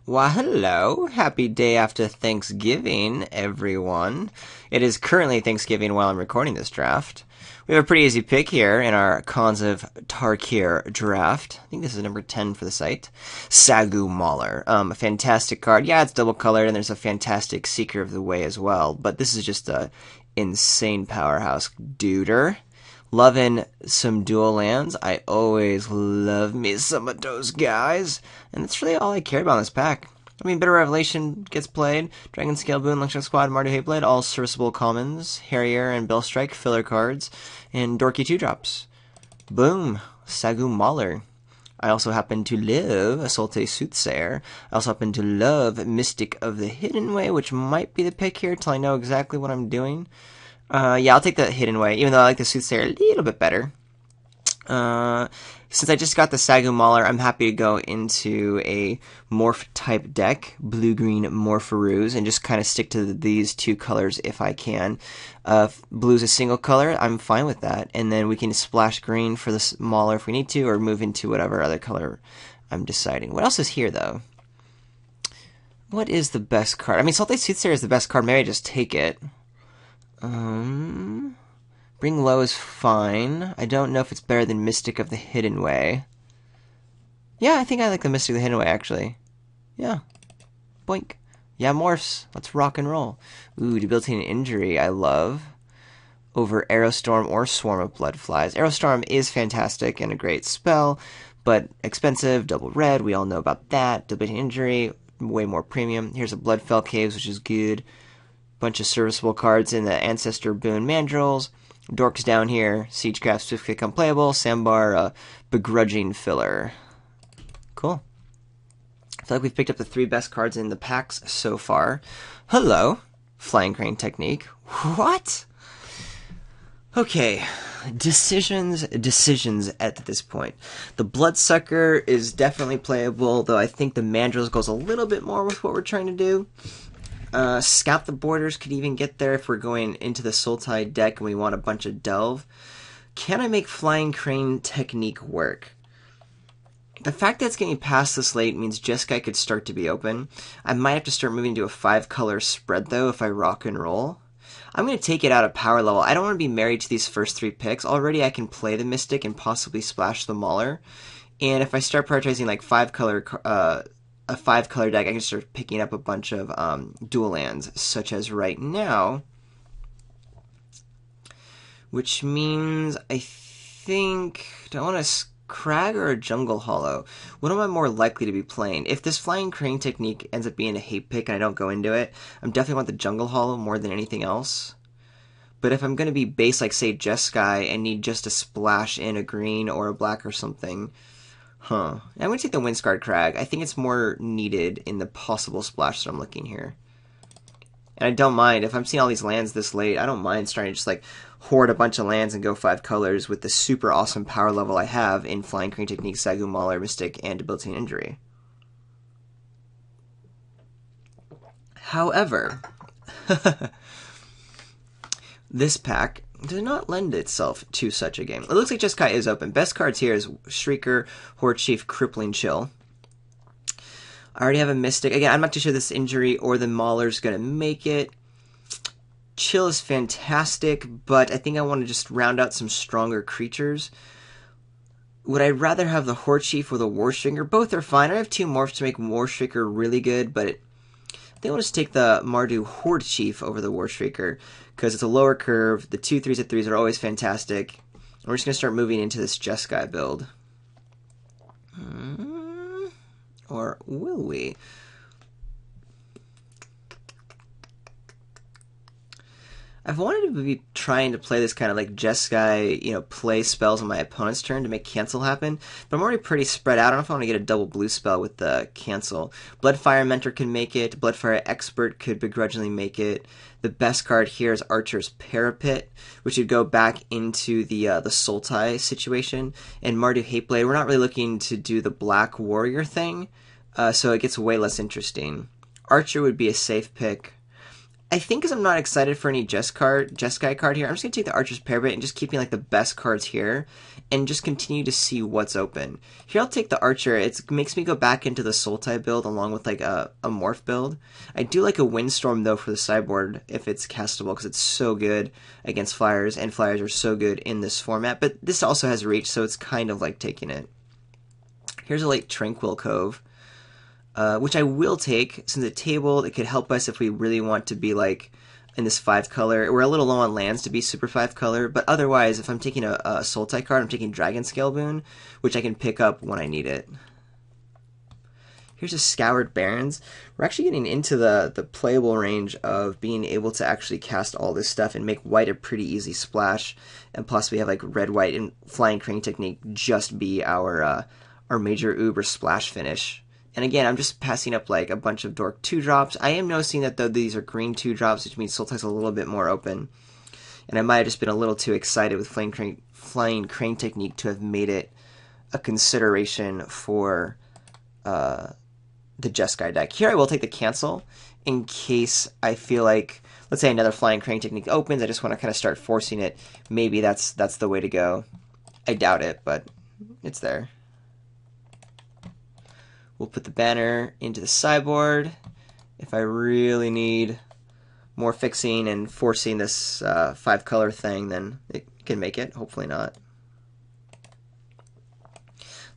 Why, hello. Happy day after Thanksgiving, everyone. It is currently Thanksgiving while I'm recording this draft. We have a pretty easy pick here in our Cons of Tarkir draft. I think this is number 10 for the site. Sagu Mauler. A fantastic card. Yeah, it's double colored, and there's a fantastic Seeker of the Way as well. But this is just a insane powerhouse duder. Loving some dual lands. I always love me some of those guys. And that's really all I cared about in this pack. I mean, Bitter Revelation gets played. Dragon Scale Boon, Longshot Squad, Mardu Hateblade, all serviceable commons. Harrier and Bellstrike, filler cards. And Dorky 2-drops. Boom. Sagu Mauler. I also happen to love Assault Soothsayer. I also happen to love Mystic of the Hidden Way, which might be the pick here till I know exactly what I'm doing. Yeah, I'll take the Hidden Way, even though I like the Soothsayer a little bit better. Since I just got the Sagu Mauler, I'm happy to go into a Morph-type deck, blue-green Morpheroos, and just kind of stick to these two colors if I can. Blue's a single color, I'm fine with that. And then we can splash green for the Mauler if we need to, or move into whatever other color I'm deciding. What else is here, though? What is the best card? I mean, Salty Soothsayer is the best card. Maybe I just take it. Bring Low is fine. I don't know if it's better than Mystic of the Hidden Way. Yeah, I think I like the Mystic of the Hidden Way, actually. Yeah. Boink. Yeah, Morphs. Let's rock and roll. Ooh, Debilitating Injury, I love. Over Aerostorm or Swarm of Bloodflies. Aerostorm is fantastic and a great spell, but expensive, double red, we all know about that. Debilitating Injury, way more premium. Here's a Bloodfell Caves, which is good. Bunch of serviceable cards in the Ancestor Boon Mandrills. Dorks down here. Siegecraft, Swift Kick unplayable. Sambar, Begrudging Filler. Cool. I feel like we've picked up the 3 best cards in the packs so far. Hello. Flying Crane Technique. What? Okay. Decisions at this point. The Bloodsucker is definitely playable, though I think the Mandrills goes a little bit more with what we're trying to do. Scout the Borders could even get there if we're going into the Sultai deck and we want a bunch of Delve. Can I make Flying Crane Technique work? The fact that it's getting past this late means Jeskai could start to be open. I might have to start moving to a 5-color spread, though, if I rock and roll. I'm going to take it out of power level. I don't want to be married to these first 3 picks. Already I can play the Mystic and possibly splash the Mauler. And if I start prioritizing like 5-color a 5-color deck, I can start picking up a bunch of dual lands, such as right now. Which means I think... Do I want a Crag or a Jungle Hollow? What am I more likely to be playing? If this Flying Crane Technique ends up being a hate pick and I don't go into it, I definitely want the Jungle Hollow more than anything else. But if I'm going to be base like, say, Jeskai and need just to splash in a green or a black or something... I'm going to take the Windscarred Crag. I think it's more needed in the possible splash that I'm looking here. And I don't mind. If I'm seeing all these lands this late, I don't mind starting to just, like, hoard a bunch of lands and go 5 colors with the super awesome power level I have in Flying Crane Technique, Sagu Mauler, Mystic, and Debilitating Injury. However, this pack does not lend itself to such a game. It looks like Jeskai is open. Best cards here is Shrieker, Horde Chief, Crippling Chill. I already have a Mystic. Again, I'm not too sure this Injury or the Mauler's going to make it. Chill is fantastic, but I think I want to just round out some stronger creatures. Would I rather have the Horde Chief or the Warstringer? Both are fine. I have 2 morphs to make Warstringer really good, but I think I'll just take the Mardu Horde Chief over the Warstringer, because it's a lower curve. The 2 3s at 3s are always fantastic. And we're just going to start moving into this Jeskai build. Or will we? I've wanted to be trying to play this kind of like Jeskai, play spells on my opponent's turn to make cancel happen, but I'm already pretty spread out. I don't know if I want to get a double blue spell with the cancel. Bloodfire Mentor can make it. Bloodfire Expert could begrudgingly make it. The best card here is Archer's Parapet, which would go back into the Sultai situation. And Mardu Hateblade, we're not really looking to do the Black Warrior thing, so it gets way less interesting. Archer would be a safe pick. I think because I'm not excited for any Jeskai card here, I'm just going to take the Archer's Parabit and just keeping like the best cards here and just continue to see what's open. Here I'll take the Archer. It makes me go back into the Sultai build along with like a Morph build. I do like a Windstorm though for the sideboard if it's castable because it's so good against Flyers, and Flyers are so good in this format, but this also has reach, so it's kind of like taking it. Here's a late Tranquil Cove. Which I will take, since the table, it could help us if we really want to be like in this 5-color. We're a little low on lands to be super 5-color, but otherwise, if I'm taking a Sultai card, I'm taking Dragon Scale Boon, which I can pick up when I need it. Here's a Scoured Barrens. We're actually getting into the playable range of being able to actually cast all this stuff and make white a pretty easy splash, and plus we have like red, white, and Flying Crane Technique just be our major Uber splash finish. And again, I'm just passing up like a bunch of Dork 2-drops. I am noticing that though these are green 2-drops, which means Sultai's a little bit more open. And I might have just been a little too excited with Flying Crane Technique to have made it a consideration for the Jeskai deck. Here I will take the cancel in case I feel like, let's say another Flying Crane Technique opens, I just want to kind of start forcing it. Maybe that's the way to go. I doubt it, but it's there. We'll put the banner into the sideboard. If I really need more fixing and forcing this 5-color thing, then it can make it. Hopefully not.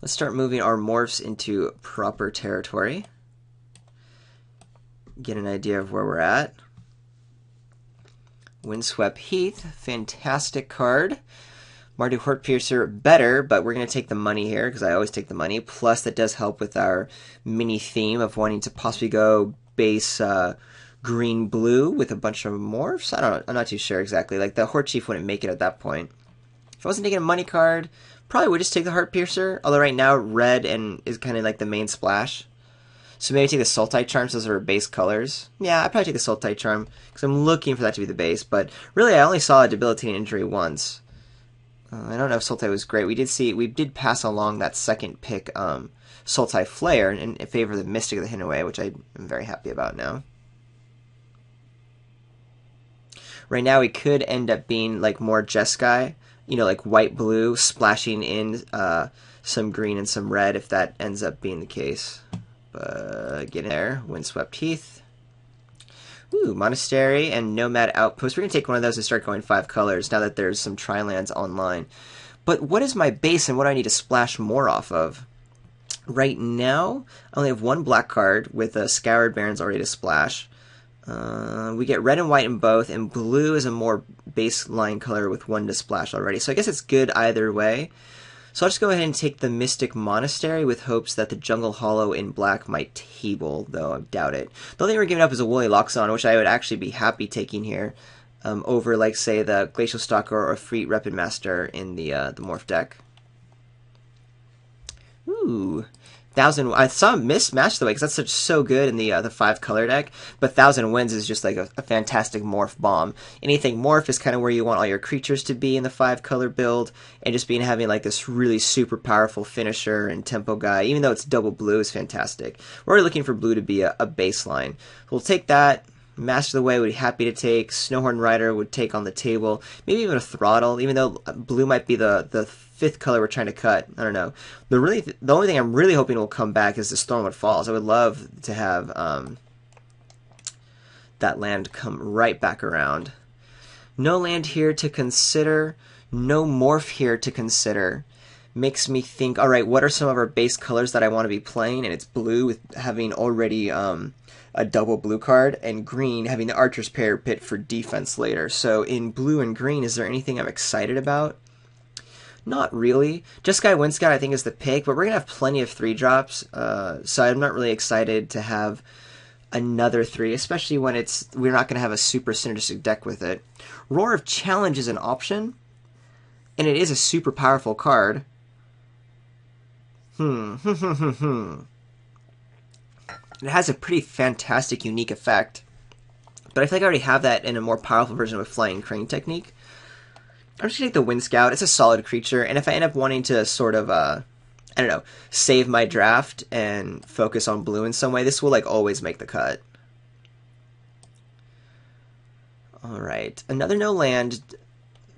Let's start moving our morphs into proper territory. Get an idea of where we're at. Windswept Heath, fantastic card. Mardu Heartpiercer, better, but we're going to take the money here, because I always take the money. Plus, that does help with our mini theme of wanting to possibly go base green-blue with a bunch of morphs. I don't know. I'm not too sure exactly. Like, the Horde Chief wouldn't make it at that point. If I wasn't taking a money card, probably would just take the Heartpiercer. Although right now, red is kind of like the main splash. So maybe take the Sultai Charms. Those are base colors. Yeah, I'd probably take the Sultai Charm, because I'm looking for that to be the base. But really, I only saw a debilitating injury once. I don't know if Sultai was great. We did pass along that second pick, Sultai Flare, in favor of the Mystic of the Hidden Away, which I am very happy about now. Right now, we could end up being like more Jeskai, like white-blue, splashing in some green and some red, if that ends up being the case. But get in there, Windswept Heath. Ooh, Monastery and Nomad Outpost. We're going to take one of those and start going 5 colors now that there's some Tri-lands online. But what is my base and what do I need to splash more off of? Right now, I only have one black card with a Scoured Barrens already to splash. We get red and white in both, and blue is a more baseline color with one to splash already. So I guess it's good either way. So I'll just go ahead and take the Mystic Monastery with hopes that the Jungle Hollow in black might table, though I doubt it. The only thing we're giving up is a Woolly Loxodon, which I would actually be happy taking here over, like, say, the Glacial Stalker or a Freet Repid Master in the Morph deck. Ooh. I saw him mismatch the way, because that's so good in the 5-color deck, but 1,000 Winds is just like a fantastic morph bomb. Anything morph is kind of where you want all your creatures to be in the 5-color build, and just having like this really super powerful finisher and tempo guy, even though it's double blue, is fantastic. We're already looking for blue to be a baseline. We'll take that. Master of the Way would be happy to take. Snowhorn Rider would take on the table. Maybe even a Throttle, even though blue might be the 5th color we're trying to cut. I don't know. The only thing I'm really hoping will come back is the Stormwood Falls. I would love to have that land come right back around. No land here to consider. No morph here to consider. Makes me think, alright, what are some of our base colors that I want to be playing? And it's blue with having already a double blue card, and green having the Archer's Parapet for defense later. So in blue and green, is there anything I'm excited about? Not really. Jeskai Windscout I think is the pick, but we're going to have plenty of 3-drops, so I'm not really excited to have another 3, especially when we're not going to have a super synergistic deck with it. Roar of Challenge is an option, and it is a super powerful card. It has a pretty fantastic, unique effect. But I feel like I already have that in a more powerful version of Flying Crane Technique. I'm just going to take the Windscout. It's a solid creature, and if I end up wanting to sort of, I don't know, save my draft and focus on blue in some way, this will, like, always make the cut. Alright, another no land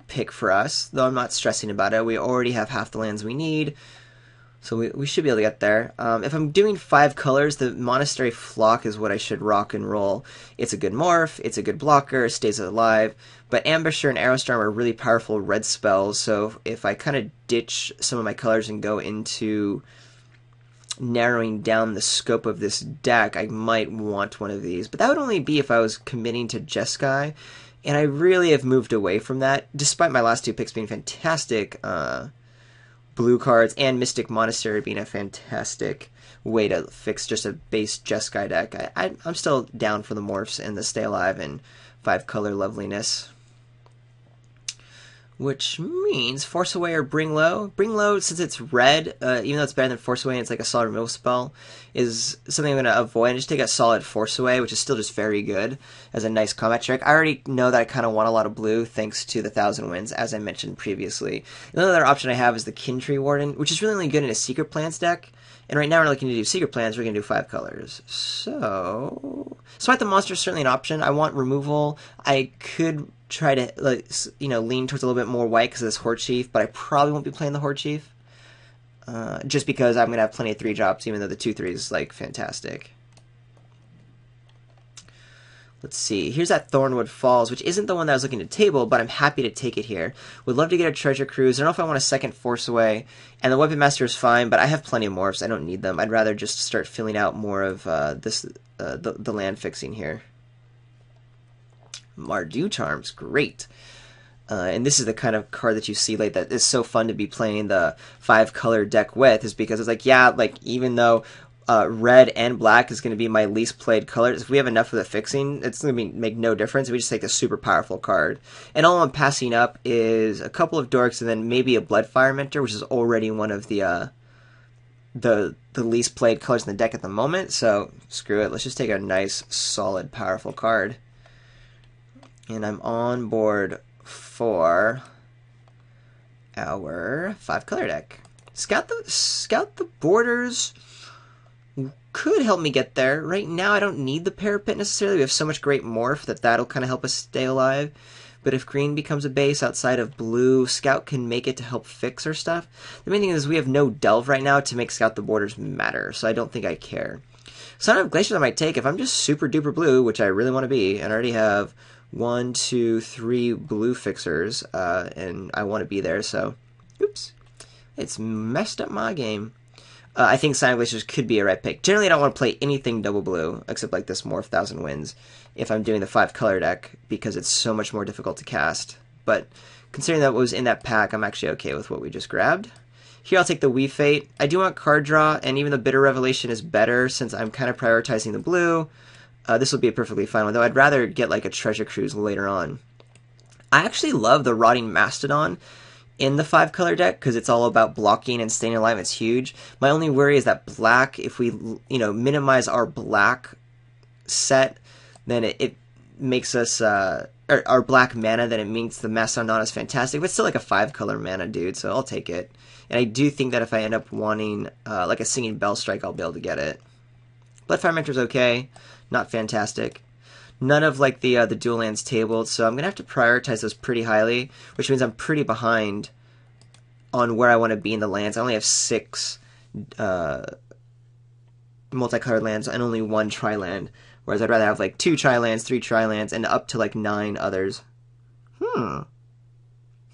pick for us, though I'm not stressing about it. We already have half the lands we need, so we should be able to get there. If I'm doing 5 colors, the Monastery Flock is what I should rock and roll. It's a good morph, it's a good blocker, it stays alive, but Ambusher and Arrowstorm are really powerful red spells, so if I kind of ditch some of my colors and go into narrowing down the scope of this deck, I might want one of these. But that would only be if I was committing to Jeskai, and I really have moved away from that, despite my last 2 picks being fantastic blue cards, and Mystic Monastery being a fantastic way to fix just a base Jeskai deck. I'm still down for the morphs and the stay alive and 5 color loveliness. Which means Force Away or Bring Low. Bring Low, since it's red, even though it's better than Force Away and it's like a solid removal spell, is something I'm going to avoid and just take a solid Force Away, which is still just very good as a nice combat trick. I already know that I kind of want a lot of blue thanks to the 1,000 Winds, as I mentioned previously. The other option I have is the Kintree Warden, which is really only good in a Secret Plans deck. And right now we're looking to do Secret Plans, we're going to do 5 colors. So, Smite the Monster is certainly an option. I want removal. I could try to lean towards a little bit more white because of this Horde Chief, but I probably won't be playing the Horde Chief. Just because I'm going to have plenty of 3 drops, even though the 2/3 is like fantastic. Let's see. Here's that Thornwood Falls, which isn't the one that I was looking to table, but I'm happy to take it here. Would love to get a Treasure Cruise. I don't know if I want a second Force Away. And the Weapon Master is fine, but I have plenty of morphs. I don't need them. I'd rather just start filling out more of the land fixing here. Mardu Charms, great. And this is the kind of card that you see like that is so fun to be playing the 5 color deck with, is because it's like, yeah, like even though red and black is going to be my least played colors, if we have enough of the fixing, it's going to make no difference. We just take a super powerful card. And all I'm passing up is a couple of Dorks and then maybe a Bloodfire Mentor, which is already one of the least played colors in the deck at the moment. So screw it. Let's just take a nice, solid, powerful card. And I'm on board for our 5 color deck. Scout the Borders could help me get there. Right now I don't need the Parapet necessarily. We have so much great morph that that'll kind of help us stay alive. But if green becomes a base outside of blue, Scout can make it to help fix our stuff. The main thing is we have no Delve right now to make Scout the Borders matter, so I don't think I care. Son of Glaciers I might take if I'm just super duper blue, which I really want to be, and I already have 1, 2, 3 blue fixers, and I want to be there, so oops. It's messed up my game. I think Silent Glaciers could be a right pick. Generally, I don't want to play anything double blue, except like this Morph 1,000 Winds, if I'm doing the 5 color deck, because it's so much more difficult to cast. But considering that was in that pack, I'm actually okay with what we just grabbed. Here I'll take the Wee Fate. I do want card draw, and even the Bitter Revelation is better, since I'm kind of prioritizing the blue. This will be a perfectly fine one, though I'd rather get like a Treasure Cruise later on. I actually love the Rotting Mastodon in the 5 color deck because it's all about blocking and staying alive. It's huge. My only worry is that black, if we minimize our black set, then it makes us our black mana, then it means the Mastodon is fantastic, but it's still like a 5 color mana, dude, so I'll take it. And I do think that if I end up wanting like a Singing Bell Strike, I'll be able to get it. Bloodfire Mentor's okay, not fantastic. None of like the dual lands tabled, so I'm gonna have to prioritize those pretty highly, which means I'm pretty behind on where I want to be in the lands. I only have 6 multicolored lands and only 1 tri-land, whereas I'd rather have like 2 tri-lands, 3 tri-lands, and up to like 9 others. Well,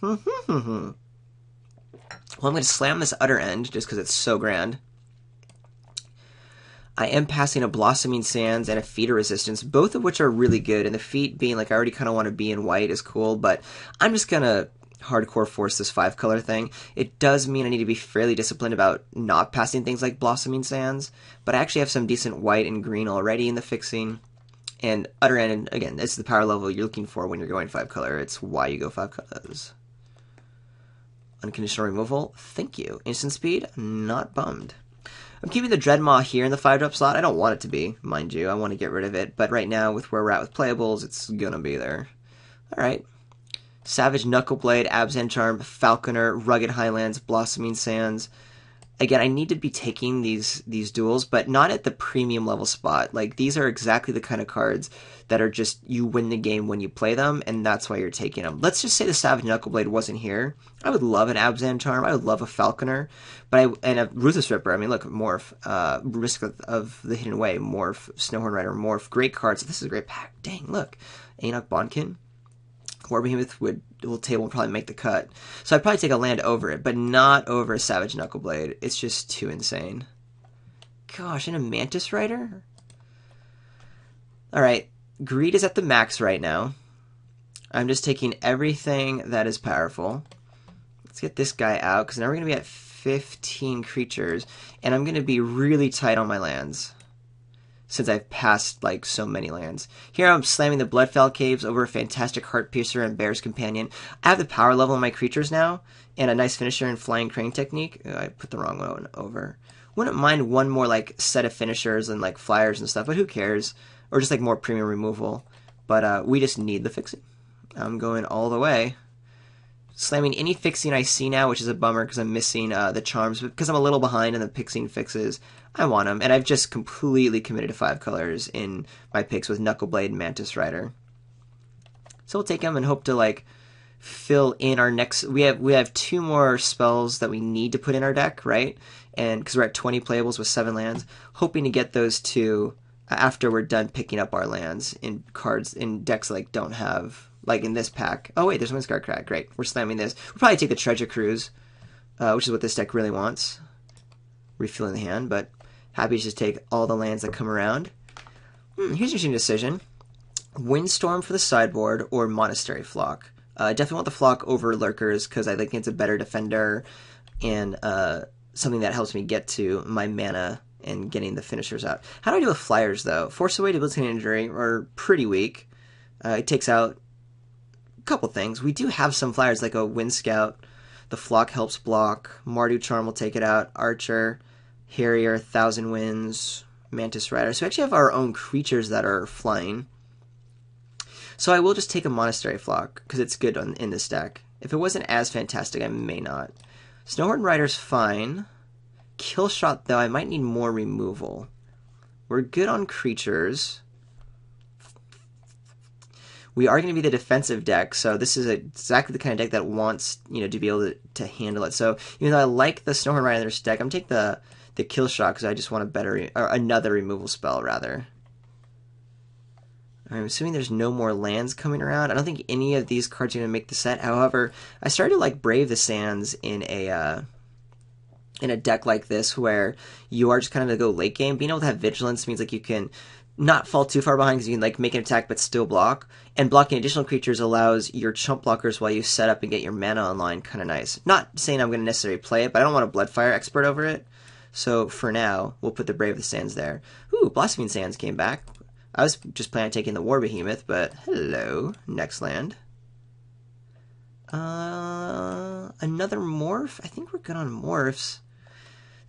I'm gonna slam this Utter End just because it's so grand. I am passing a Blossoming Sands and a Feet of Resistance, both of which are really good. And the Feet being like, I already kind of want to be in white is cool, but I'm just going to hardcore force this 5 color thing. It does mean I need to be fairly disciplined about not passing things like Blossoming Sands, but I actually have some decent white and green already in the fixing. And Utter End, again, this is the power level you're looking for when you're going 5 color. It's why you go 5 colors. Unconditional removal, thank you. Instant speed, not bummed. I'm keeping the Dreadmaw here in the 5-drop slot. I don't want it to be, mind you. I want to get rid of it. But right now, with where we're at with playables, it's going to be there. Alright. Savage Knuckleblade, Abzan Charm, Falconer, Rugged Highlands, Blossoming Sands. Again, I need to be taking these duels, but not at the premium level spot. Like, these are exactly the kind of cards that are just, you win the game when you play them, and that's why you're taking them. Let's just say the Savage Knuckleblade wasn't here. I would love an Abzan Charm. I would love a Falconer, and a Ruthless Ripper. I mean, look, Morph, Risk of the Hidden Way, Morph, Snowhorn Rider, Morph. Great cards. This is a great pack. Dang, look. Enoch Bonkin. War Behemoth will probably make the cut. So I'd probably take a land over it, but not over a Savage Knuckleblade. It's just too insane. Gosh, and a Mantis Rider? Alright, Greed is at the max right now. I'm just taking everything that is powerful. Let's get this guy out, because now we're going to be at 15 creatures, and I'm going to be really tight on my lands, since I've passed, like, so many lands. Here I'm slamming the Bloodfell Caves over a fantastic Heartpiercer and Bear's Companion. I have the power level on my creatures now, and a nice finisher and Flying Crane technique. Oh, I put the wrong one over. Wouldn't mind one more, like, set of finishers and, like, flyers and stuff, but who cares? Or just, like, more premium removal. But we just need the fixing. I'm going all the way. Slamming any fixing I see now, which is a bummer because I'm missing the charms, but because I'm a little behind in the fixing fixes, I want them. And I've just completely committed to 5 colors in my picks with Knuckleblade and Mantis Rider. So we'll take them and hope to, like, fill in our next... We have 2 more spells that we need to put in our deck, right? And because we're at 20 playables with 7 lands, hoping to get those 2 after we're done picking up our lands in cards, in decks like don't have... Like in this pack. Oh wait, there's Windscar Crack. Great. We're slamming this. We'll probably take the Treasure Cruise, which is what this deck really wants. Refueling the hand, but happy to just take all the lands that come around. Here's an interesting decision. Windstorm for the sideboard or Monastery Flock. I definitely want the Flock over Lurkers because I think it's a better defender and something that helps me get to my mana and getting the finishers out. How do I do with Flyers though? Force Away, Debilitating Injury are pretty weak. It takes out couple things. We do have some flyers like a Wind Scout. The Flock helps block. Mardu Charm will take it out. Archer, Harrier, Thousand Winds, Mantis Rider. So we actually have our own creatures that are flying. So I will just take a Monastery Flock because it's good in this deck. If it wasn't as fantastic, I may not. Snowhorn Rider's fine. Killshot, though, I might need more removal. We're good on creatures. We are going to be the defensive deck, so this is exactly the kind of deck that wants, to be able to handle it. So even though I like the Snowhorn Rider's deck, I'm taking the Killshot because I just want another removal spell, rather. I'm assuming there's no more lands coming around. I don't think any of these cards are going to make the set. However, I started to like Brave the Sands in a deck like this where you are just kind of to go late game. Being able to have Vigilance means like you can not fall too far behind because you can like make an attack but still block. And blocking additional creatures allows your chump blockers while you set up and get your mana online kind of nice. Not saying I'm going to necessarily play it, but I don't want a Bloodfire Expert over it. So for now, we'll put the Brave the Sands there. Ooh, Blossoming Sands came back. I was just planning on taking the War Behemoth, but hello, next land. Another Morph? I think we're good on Morphs.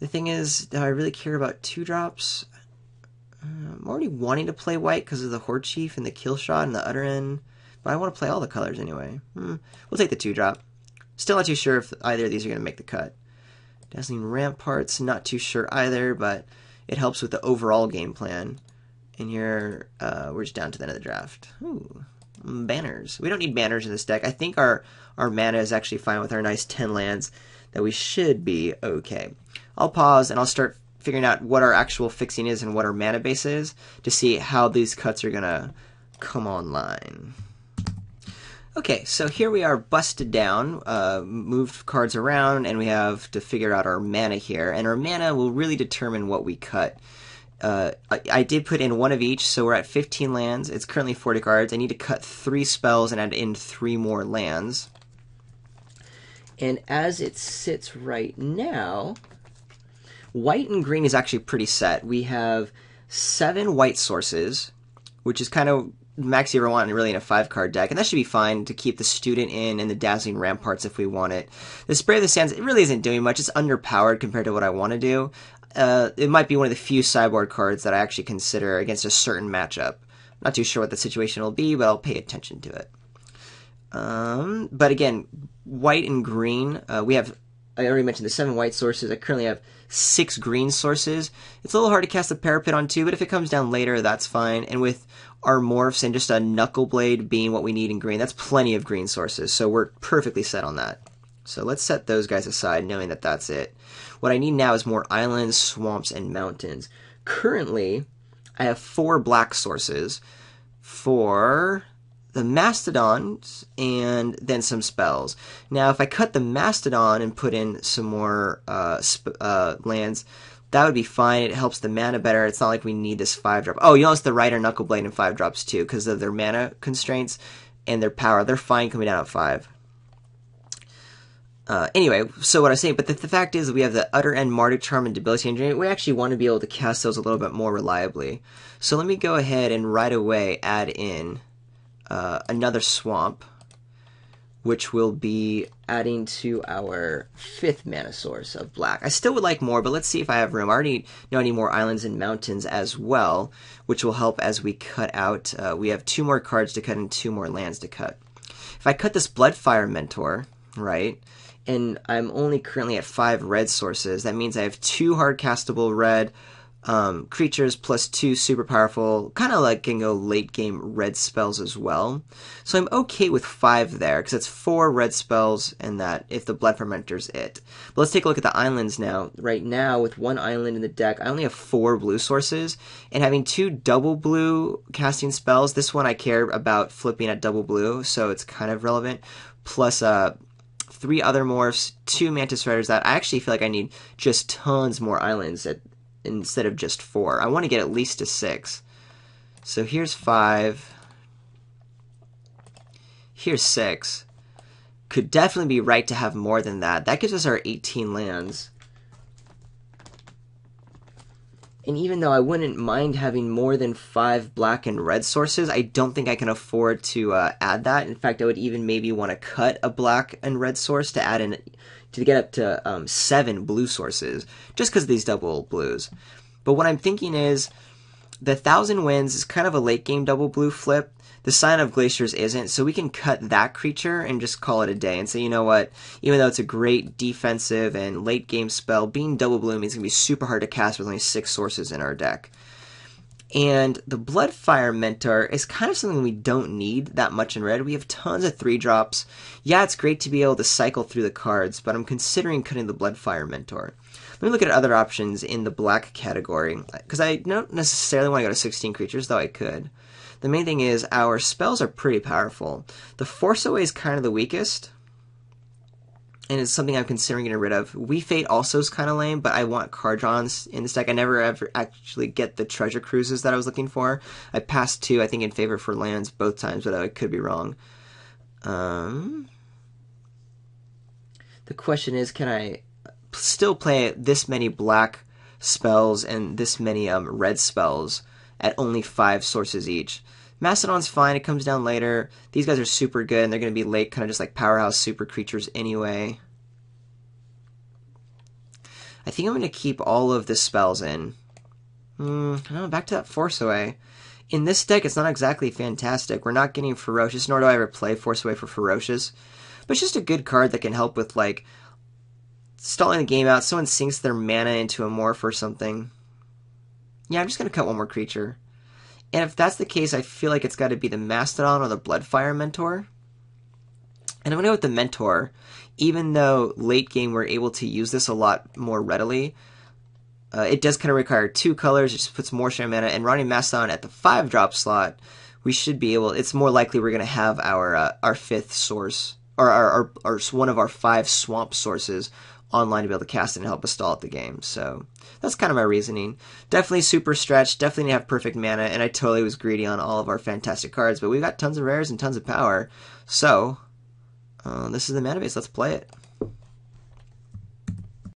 The thing is, do I really care about 2-drops? I'm already wanting to play white because of the Horde Chief and the Killshot and the Utterin, but I want to play all the colors anyway. We'll take the 2-drop. Still not too sure if either of these are going to make the cut. Dazzling Ramparts, not too sure either, but it helps with the overall game plan. And here, we're just down to the end of the draft. Ooh, banners. We don't need banners in this deck. I think our mana is actually fine with our nice 10 lands, that we should be okay. I'll pause and I'll start figuring out what our actual fixing is and what our mana base is to see how these cuts are going to come online. Okay, so here we are busted down, moved cards around, and we have to figure out our mana here. And our mana will really determine what we cut. I did put in 1 of each, so we're at 15 lands. It's currently 40 cards. I need to cut 3 spells and add in 3 more lands. And as it sits right now, white and green is actually pretty set. We have 7 white sources, which is kind of max you ever want really in a 5-card deck, and that should be fine to keep the Student in and the Dazzling Ramparts if we want it. The Spray of the Sands, it really isn't doing much. It's underpowered compared to what I want to do. It might be one of the few sideboard cards that I actually consider against a certain matchup. Not too sure what the situation will be, but I'll pay attention to it. But again, white and green, we have I already mentioned the 7 white sources. I currently have 6 green sources. It's a little hard to cast a Parapet on 2, but if it comes down later, that's fine. And with our morphs and just a Knuckle Blade being what we need in green, that's plenty of green sources. So we're perfectly set on that. So let's set those guys aside, knowing that that's it. What I need now is more islands, swamps, and mountains. Currently, I have 4 black sources for the Mastodons and then some spells. Now, if I cut the Mastodon and put in some more lands, that would be fine. It helps the mana better. It's not like we need this 5-drop. Oh, you notice the Rider Knuckle Blade in 5 drops too, because of their mana constraints and their power. They're fine coming down at 5. Anyway, so what I was saying, but the fact is that we have the Utter End, Mardic Charm, and Debilitating Drain. We actually want to be able to cast those a little bit more reliably. So let me go ahead and right away add in another swamp, which will be adding to our 5th mana source of black. I still would like more, but let's see if I have room. I already know I need more islands and mountains as well, which will help as we cut out. We have 2 more cards to cut and 2 more lands to cut. If I cut this Bloodfire Mentor, right, and I'm only currently at 5 red sources, that means I have 2 hard castable red creatures plus 2 super powerful, kind of like can go late game red spells as well. So I'm okay with 5 there, because it's 4 red spells, and that if the Blood Fermentor's it. But let's take a look at the islands now. Right now, with 1 island in the deck, I only have 4 blue sources, and having 2 double blue casting spells, this one I care about flipping at double blue, so it's kind of relevant, plus 3 other morphs, 2 Mantis Riders, that I actually feel like I need just tons more islands instead of just 4. I want to get at least to 6. So here's 5. Here's 6. Could definitely be right to have more than that. That gives us our 18 lands. And even though I wouldn't mind having more than 5 black and red sources, I don't think I can afford to add that. In fact, I would even maybe want to cut a black and red source to add in to get up to 7 blue sources, just because of these double blues. But what I'm thinking is, the Thousand Winds is kind of a late game double blue flip. The Sign of Glaciers isn't, so we can cut that creature and just call it a day and say, you know what, even though it's a great defensive and late game spell, being double blue means it's going to be super hard to cast with only 6 sources in our deck. And the Bloodfire Mentor is kind of something we don't need that much in red. We have tons of 3-drops. Yeah, it's great to be able to cycle through the cards, but I'm considering cutting the Bloodfire Mentor. Let me look at other options in the black category, because I don't necessarily want to go to 16 creatures, though I could. The main thing is our spells are pretty powerful. The Force Away is kind of the weakest, and it's something I'm considering getting rid of. We Fate also is kind of lame, but I want card draws in this deck. I never ever actually get the Treasure Cruises that I was looking for. I passed 2, I think, in favor for lands both times, but I could be wrong. The question is, can I still play this many black spells and this many red spells at only 5 sources each? Mastodon's fine, it comes down later. These guys are super good, and they're going to be late, kind of just like powerhouse super creatures anyway. I think I'm going to keep all of the spells in. Back to that Force Away. In this deck, it's not exactly fantastic. We're not getting Ferocious, nor do I ever play Force Away for Ferocious. But it's just a good card that can help with, like, stalling the game out. Someone sinks their mana into a morph or something. Yeah, I'm just going to cut 1 more creature. And if that's the case, I feel like it's got to be the Mastodon or the Bloodfire Mentor. And I'm going to go with the Mentor, even though late game we're able to use this a lot more readily. It does kind of require 2 colors, it just puts more share mana, and running Mastodon at the 5-drop slot, we should be able, it's more likely we're going to have our 5th source, or our one of our 5 swamp sources online to be able to cast it and help us stall at the game. So that's kind of my reasoning. Definitely super stretched, definitely need to have perfect mana, and I totally was greedy on all of our fantastic cards, but we've got tons of rares and tons of power. So, this is the mana base, let's play it.